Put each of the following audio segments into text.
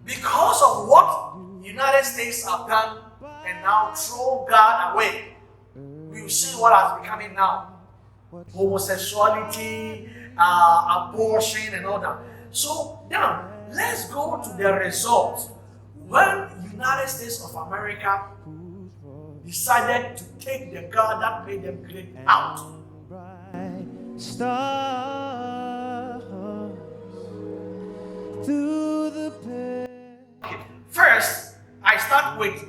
Because of what United States have done and now throw God away, we will see what has becoming now. Homosexuality, abortion and all that. So now, let's go to the results. When United States of America decided to take the God that made them great out. Okay. First, I start with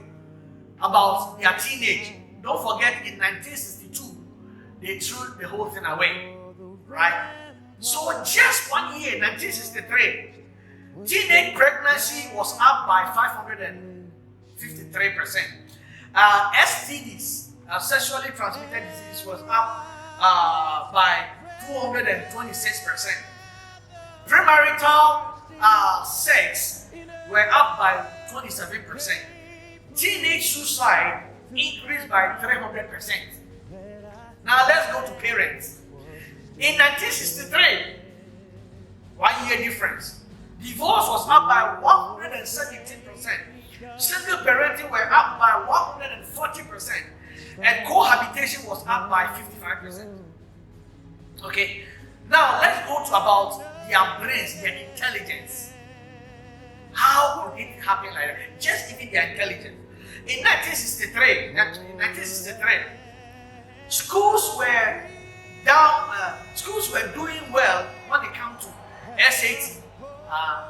about their teenage. Don't forget, in 1962, they threw the whole thing away, right? So just 1 year, 1963, teenage pregnancy was up by 553%. STDs, sexually transmitted disease, was up by 226%. Premarital sex were up by 27%. Teenage suicide increased by 300%. Now let's go to parents. In 1963, 1 year difference, divorce was up by 117%. Single parenting were up by 140%. And cohabitation was up by 55%. Okay, now let's go to about their brains, their intelligence. How could it happen like that? Just even their intelligence. In 1963, schools were doing well when it comes to SAT,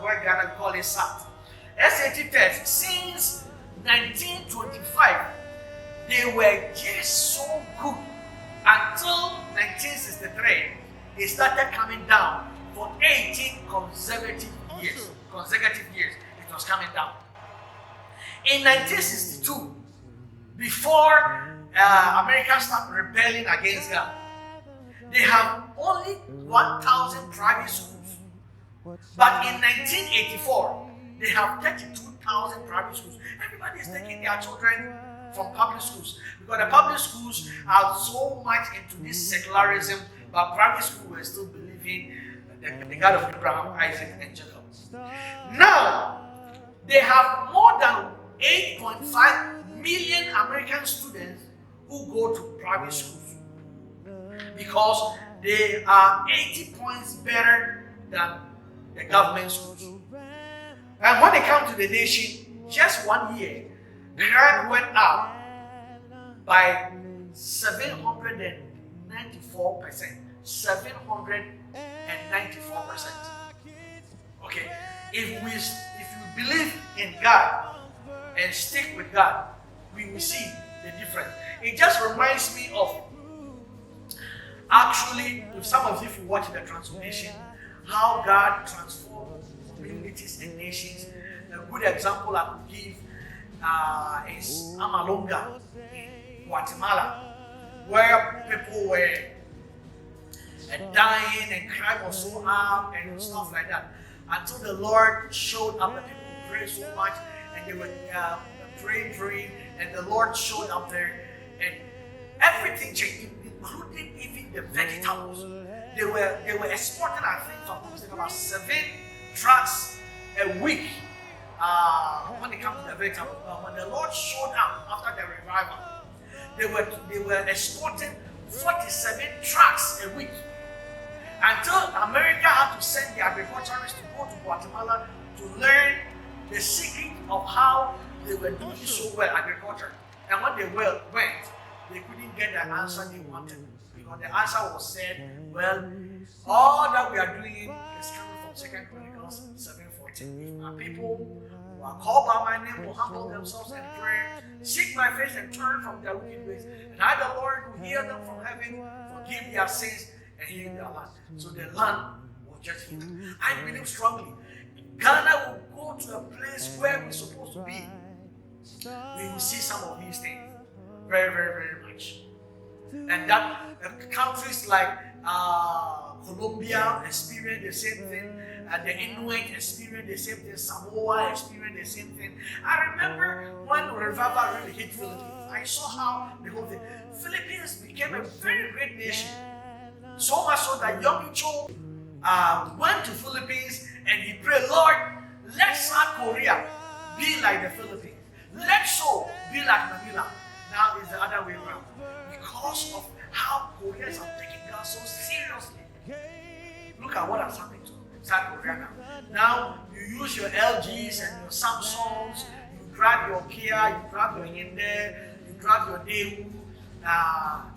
where Ghana call it SAT. SAT test, since 1925, they were just so good until 1963. They started coming down for 18 consecutive years. It was coming down. In 1962, before America started rebelling against them, they have only 1,000 private schools. But in 1984, they have 32,000 private schools. Everybody is taking their children from public schools because the public schools are so much into this secularism, but private schools were still believing the God of Abraham, Isaac, and Jacob. Now, they have more than 8.5 million American students who go to private schools because they are 80 points better than the government schools. And when it comes to the nation, just 1 year, crime went up by 794%. 794%. Okay, if you believe in God and stick with God, we will see the difference. It just reminds me of, actually, if some of you watch the transformation, how God transformed communities and nations. A good example I could give is Amalonga in Guatemala, where people were dying and crime was so up and stuff like that. Until the Lord showed up, the people prayed so much and they were praying, and the Lord showed up there, and everything changed, including even the vegetables. They were exporting, I think, about 7 trucks a week when it comes to the vegetables. But when the Lord showed up after the revival, they were exporting 47 trucks a week. Until America had to send the agriculturists to go to Guatemala to learn the secret of how they were doing so well agriculture. And when they went, they couldn't get the answer they wanted. Because the answer was said, well, all that we are doing is coming from 2 Chronicles 7:14. If my people who are called by my name will humble themselves and pray, seek my face and turn from their wicked ways, and I, the Lord, will hear them from heaven, forgive their sins, and heal their land. So the land will just heal. I believe strongly Ghana will go to a place where we're supposed to be. We will see some of these things very, very, very much. And that countries like Colombia experience the same thing, the Inuit experience the same thing, Samoa experience the same thing. I remember when revival really hit Philippines, I saw how the whole thing, Philippines became a very great nation. So much so that young Cho went to Philippines and he prayed, Korea be like the Philippines. Let Seoul be like Manila. Now it's the other way around. Because of how Koreans are taking God so seriously. Look at what has happened to South Korea now. Now you use your LGs and your Samsungs, you grab your Kia, you grab your Hyundai, you grab your Daewoo,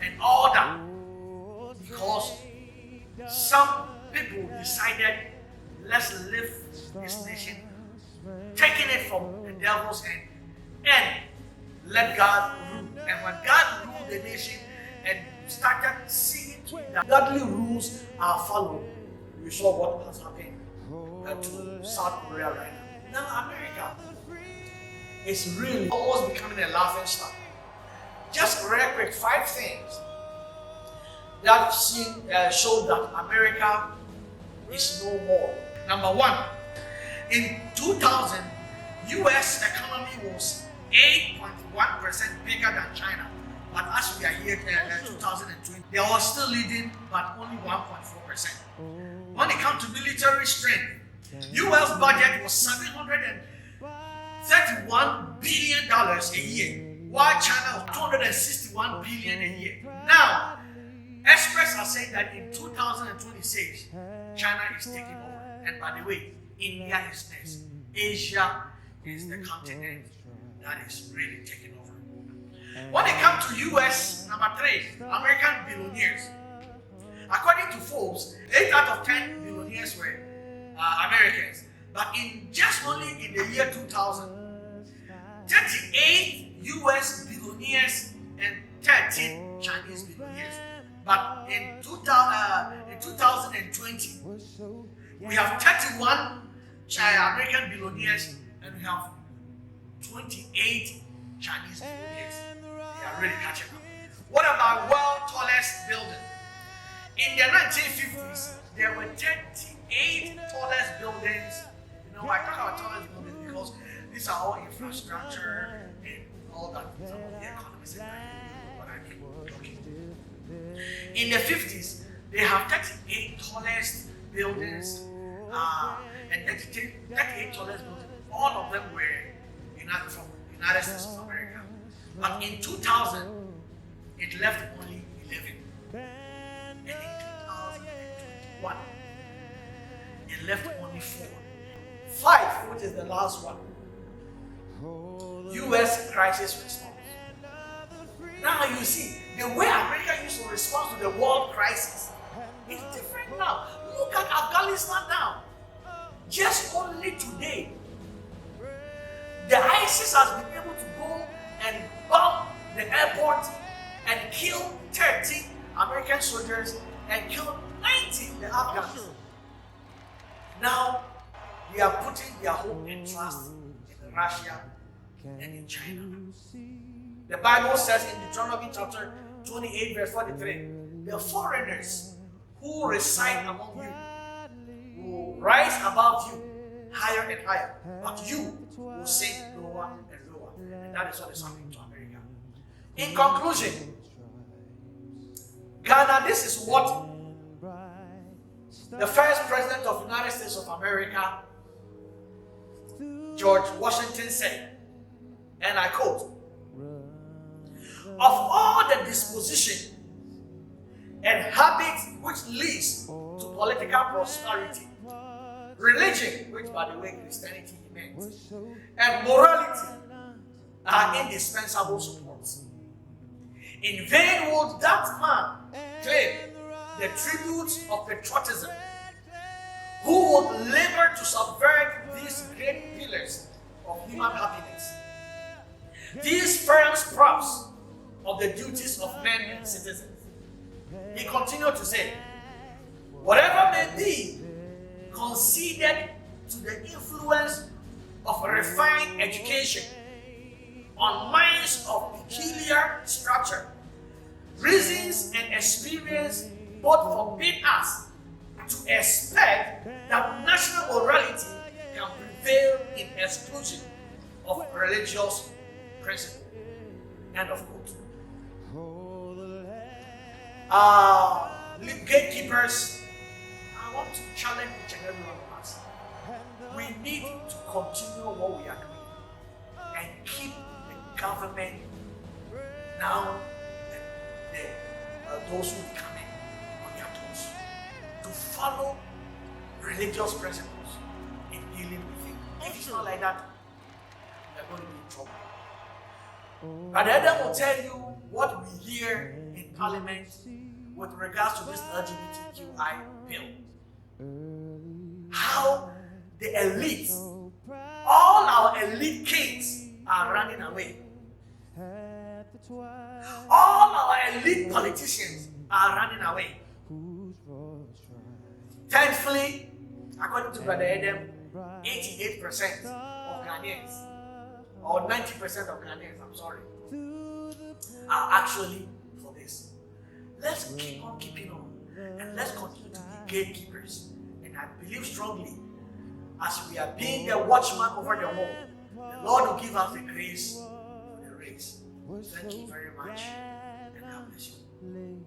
and all that. Because some people decided, let's lift this nation, taking it from the devil's hand, and let God rule. And when God ruled the nation and started seeing that godly rules are followed, we saw what has happened to South Korea right now. Now America is really almost becoming a laughing stock. Just real quick, 5 things that showed that America is no more. Number 1, in 2000, U.S. economy was 8.1% bigger than China. But as we are here in 2020, they are still leading, but only 1.4%. When it comes to military strength, U.S. budget was $731 billion a year, while China was $261 billion a year. Now, experts are saying that in 2026, China is taking over. And by the way, India is next. Asia is the continent that is really taking over. When it comes to US, number 3, American billionaires. According to Forbes, 8 out of 10 billionaires were Americans. But in just only in the year 2000, 38 US billionaires and 13 Chinese billionaires. But in 2020, we have 31 American billionaires and we have 28 Chinese billionaires. They are really catching up. What about world tallest building? In the 1950s, there were 38 tallest buildings. You know, I talk about tallest buildings because these are all infrastructure and all that. Some of the economists what I mean. Okay. In the 50s, they have 38 tallest buildings and 38 tallest buildings. All of them were from the United States of America. But in 2000, it left only 11. And in 2021, it left only 4. 5, which is the last one. U.S. crisis response. Now you see, the way America used to respond to the world crisis is different now. Look at Afghanistan now. Just only today, the ISIS has been able to go and bomb the airport and kill 30 American soldiers and kill 90 the Afghans. Now, they are putting their hope and trust in Russia and in China. The Bible says in Deuteronomy chapter 28 verse 43, the foreigners who reside among you will rise above you higher and higher, but you will sink lower and lower. And that is what is happening to America. In conclusion, Ghana, this is what the first president of the United States of America, George Washington, said, and I quote, "Of all the disposition and habits which leads to political prosperity, religion," which by the way Christianity meant, "and morality are indispensable supports. In vain would that man claim the tributes of patriotism, who would labor to subvert these great pillars of human happiness, these firm props of the duties of men and citizens." He continued to say, "Whatever may be conceded to the influence of refined education on minds of peculiar structure, reasons and experience both forbid us to expect that national morality can prevail in exclusion of religious principle." End of quote. Gatekeepers, I want to challenge each and every one of us. We we need to continue what we are doing and keep the government now and those who are coming on their toes to follow religious principles in dealing with it. If it's not like that, we are going to be in trouble. Brother Adam will tell you what we hear in Parliament with regards to this LGBTQI bill. How the elite, all our elite kids are running away. All our elite politicians are running away. Thankfully, according to Brother Adam, 88% of Ghanaians, or 90% of Ghanaians, I'm sorry, are actually for this. Let's keep on keeping on, and let's continue to be gatekeepers. And I believe strongly, as we are being the watchman over the home, the Lord will give us the grace for the race. Thank you very much, and God bless you.